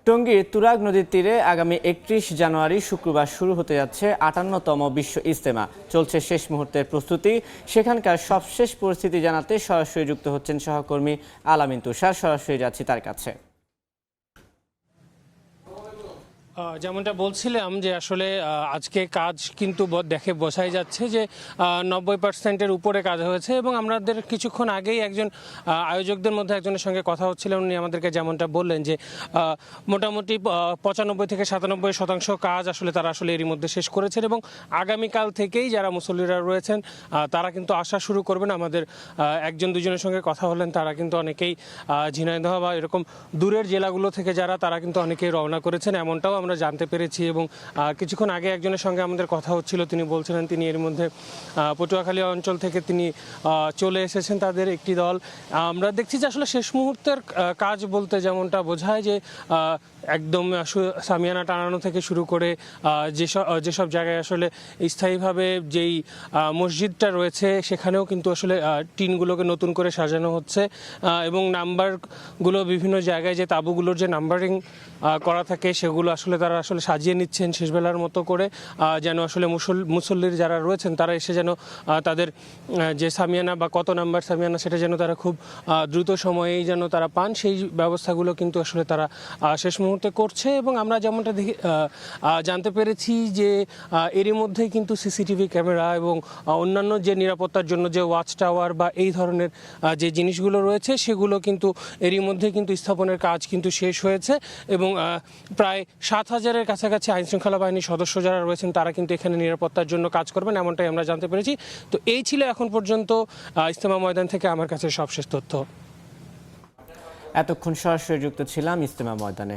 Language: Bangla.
টঙ্গীর তুরাগ নদীর তীরে আগামী ৩১ জানুয়ারি শুক্রবার শুরু হতে যাচ্ছে ৫৮তম বিশ্ব ইজতেমা। চলছে শেষ মুহূর্তের প্রস্তুতি। সেখানকার সবশেষ পরিস্থিতি জানাতে সরাসরি যুক্ত হচ্ছেন সহকর্মী আলামিন তুষার। সরাসরি যাচ্ছি তার কাছে। যেমনটা বলছিলাম যে আসলে আজকে কাজ কিন্তু দেখে বোঝাই যাচ্ছে যে ৯০%-এর উপরে কাজ হয়েছে এবং আমাদের কিছুক্ষণ আগেই একজন আয়োজকদের মধ্যে একজনের সঙ্গে কথা হচ্ছিলেন। উনি আমাদেরকে যেমনটা বললেন যে মোটামুটি ৯৫ থেকে ৯৭% কাজ আসলে তারা আসলে এরই মধ্যে শেষ করেছেন এবং আগামীকাল থেকেই যারা মুসল্লিরা রয়েছেন তারা কিন্তু আসা শুরু করবেন। আমাদের একজন দুজনের সঙ্গে কথা হলেন, তারা কিন্তু অনেকেই ঝিনাইদহ বা এরকম দূরের জেলাগুলো থেকে যারা তারা কিন্তু অনেকেই রওনা করেছেন, এমনটাও আমরা জানতে পেরেছি। এবং কিছুক্ষণ আগে একজনের সঙ্গে আমাদের কথা হচ্ছিল, তিনি বলছিলেন তিনি এর মধ্যে পটুয়াখালী অঞ্চল থেকে তিনি চলে এসেছেন তাদের একটি দল। আমরা দেখছি যে আসলে শেষ মুহূর্তের কাজ বলতে যেমনটা বোঝায় যে একদম সামিয়ানা টানানো থেকে শুরু করে যেসব জায়গায় আসলে স্থায়ীভাবে যেই মসজিদটা রয়েছে সেখানেও কিন্তু আসলে টিনগুলোকে নতুন করে সাজানো হচ্ছে এবং নাম্বারগুলো বিভিন্ন জায়গায় যে তাঁবুগুলোর যে নাম্বারিং করা থাকে সেগুলো আসলে তারা আসলে সাজিয়ে নিচ্ছেন শেষবেলার মতো করে, যেন আসলে মুসল্লির যারা রয়েছেন তারা এসে যেন তাদের যে সামিয়ানা বা কত নাম্বার সামিয়ানা সেটা যেন তারা খুব দ্রুত সময়েই যেন তারা পান, সেই ব্যবস্থাগুলো কিন্তু আসলে তারা শেষ মুহূর্তে করছে। এবং আমরা যেমনটা জানতে পেরেছি যে এরই মধ্যেই কিন্তু সিসিটিভি ক্যামেরা এবং অন্যান্য যে নিরাপত্তার জন্য যে ওয়াচ টাওয়ার বা এই ধরনের যে জিনিসগুলো রয়েছে সেগুলো কিন্তু এরই মধ্যে কিন্তু স্থাপনের কাজ কিন্তু শেষ হয়েছে এবং প্রায় ৭,০০০-এর কাছাকাছি আইনশৃঙ্খলা বাহিনীর সদস্য যারা রয়েছেন তারা কিন্তু এখানে নিরাপত্তার জন্য কাজ করবেন, এমনটাই আমরা জানতে পেরেছি। তো এই ছিল এখন পর্যন্ত ইজতেমা ময়দান থেকে আমার কাছে সবশেষ তথ্য। এতক্ষণ সরাসরি যুক্ত ছিলাম ইজতেমা ময়দানে।